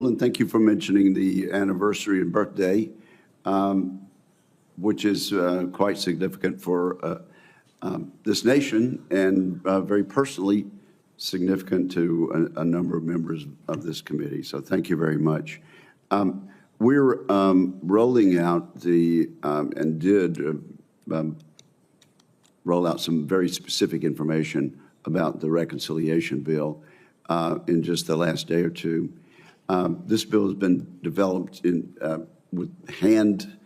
And thank you for mentioning the anniversary and birthday, which is quite significant for this nation and very personally significant to a number of members of this committee. So thank you very much. We're rolling out the, and did roll out some very specific information about the reconciliation bill in just the last day or two. This bill has been developed with hand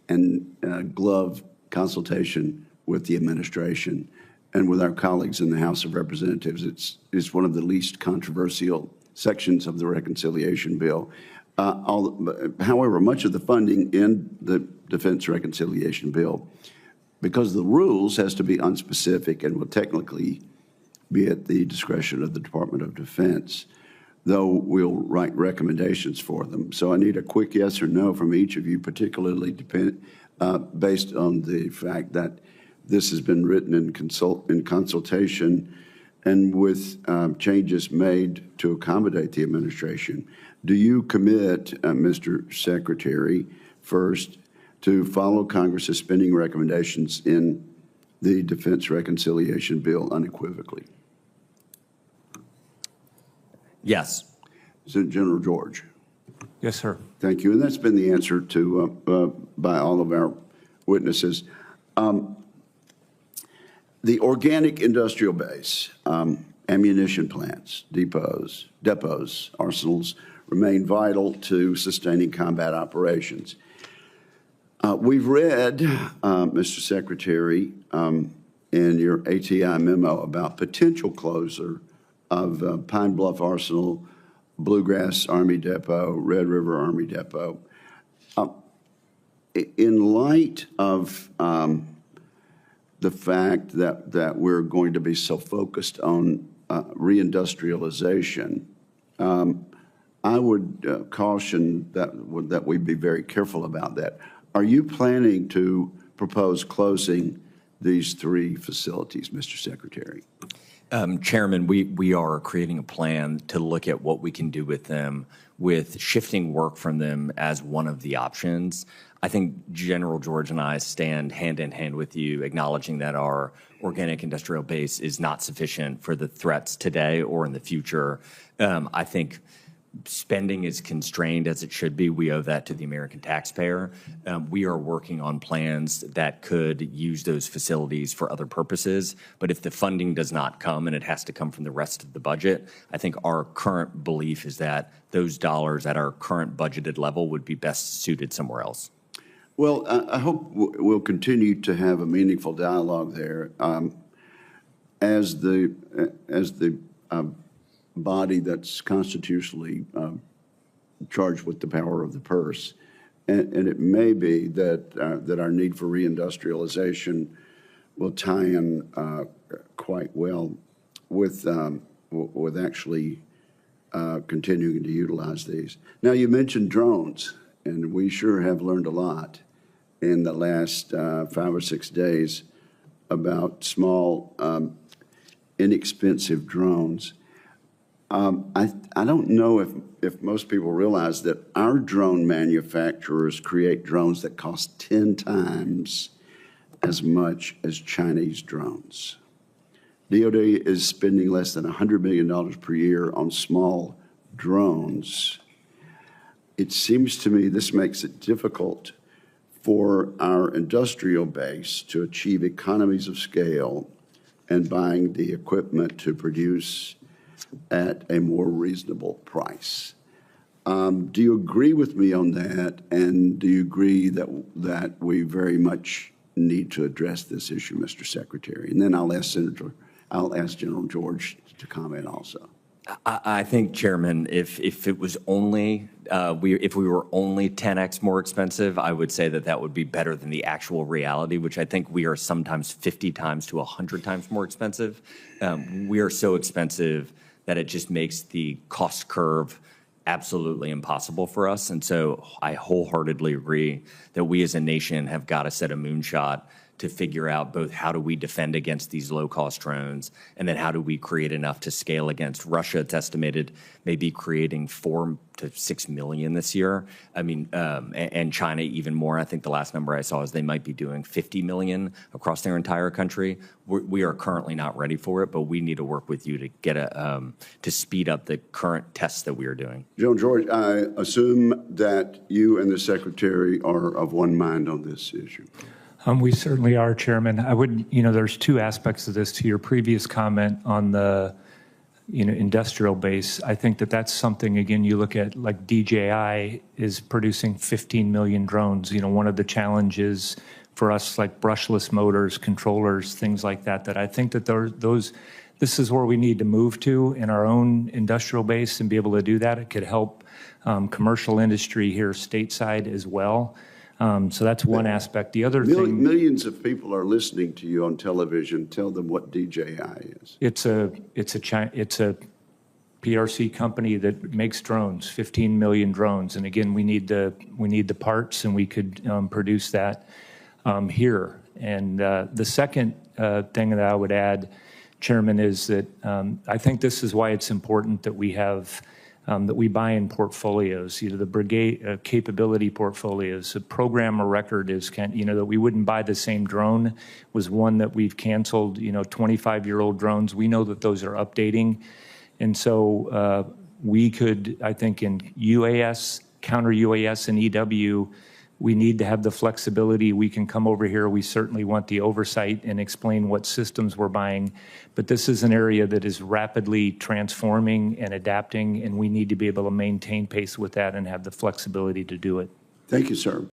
and glove consultation with the administration and with our colleagues in the House of Representatives. It's one of the least controversial sections of the reconciliation bill. However, much of the funding in the Defense Reconciliation Bill, because the rules has to be unspecific and will technically be at the discretion of the Department of Defense, though we'll write recommendations for them. So I need a quick yes or no from each of you, particularly based on the fact that this has been written in consultation and with changes made to accommodate the administration. Do you commit, Mr. Secretary, first, to follow Congress's spending recommendations in the Defense Reconciliation Bill unequivocally? Yes. General George. Yes, sir. Thank you. And that's been the answer to by all of our witnesses. The organic industrial base, ammunition plants, depots, arsenals remain vital to sustaining combat operations. We've read, Mr. Secretary, in your ATI memo about potential closure of Pine Bluff Arsenal, Bluegrass Army Depot, Red River Army Depot. In light of the fact that we're going to be so focused on reindustrialization, I would caution that we be very careful about that. Are you planning to propose closing these three facilities, Mr. Secretary? Chairman, we are creating a plan to look at what we can do with them, with shifting work from them as one of the options. I think General George and I stand hand in hand with you, acknowledging that our organic industrial base is not sufficient for the threats today or in the future. I think spending is constrained as it should be. We owe that to the American taxpayer. We are working on plans that could use those facilities for other purposes. But if the funding does not come and it has to come from the rest of the budget, I think our current belief is that those dollars at our current budgeted level would be best suited somewhere else. Well, I hope we'll continue to have a meaningful dialogue there as the body that's constitutionally charged with the power of the purse. And it may be that our need for reindustrialization will tie in quite well with actually continuing to utilize these. Now, you mentioned drones, and we sure have learned a lot in the last 5 or 6 days about small, inexpensive drones. I don't know if most people realize that our drone manufacturers create drones that cost 10 times as much as Chinese drones. DoD is spending less than $100 million per year on small drones. It seems to me this makes it difficult for our industrial base to achieve economies of scale and buying the equipment to produce at a more reasonable price. Do you agree with me on that? And do you agree that we very much need to address this issue, Mr. Secretary? And then I'll ask General George to comment also. I think, Chairman, if it was only if we were only 10x more expensive, I would say that would be better than the actual reality, which I think we are sometimes 50 times to 100 times more expensive. We are so expensive that it just makes the cost curve absolutely impossible for us. And so I wholeheartedly agree that we as a nation have got to set a moonshot to figure out both how do we defend against these low-cost drones, and then how do we create enough to scale against Russia. It's estimated maybe creating 4 to 6 million this year. I mean, and China even more. I think the last number I saw is they might be doing 50 million across their entire country. We are currently not ready for it, but we need to work with you to get to speed up the current tests that we are doing. General George, I assume that you and the Secretary are of one mind on this issue. We certainly are, Chairman. I would, there's two aspects of this. To your previous comment on the, industrial base, I think that that's something, again, you look at like DJI is producing 15 million drones. One of the challenges for us, like brushless motors, controllers, things like that, that I think that this is where we need to move to in our own industrial base and be able to do that. It could help commercial industry here stateside as well. So that's one aspect. The other thing, millions of people are listening to you on television. Tell them what DJI is. It's a PRC company that makes drones, 15 million drones. And again, we need the parts, and we could produce that here. And the second thing that I would add, Chairman, is that I think this is why it's important that we have that we buy in portfolios, the brigade capability portfolios. A program or record is, that we wouldn't buy the same drone was one that we've canceled, 25-year-old drones. We know that those are updating. And so we could, I think in UAS, counter UAS and EW, we need to have the flexibility. We can come over here. We certainly want the oversight and explain what systems we're buying. But this is an area that is rapidly transforming and adapting, and we need to be able to maintain pace with that and have the flexibility to do it. Thank you, sir.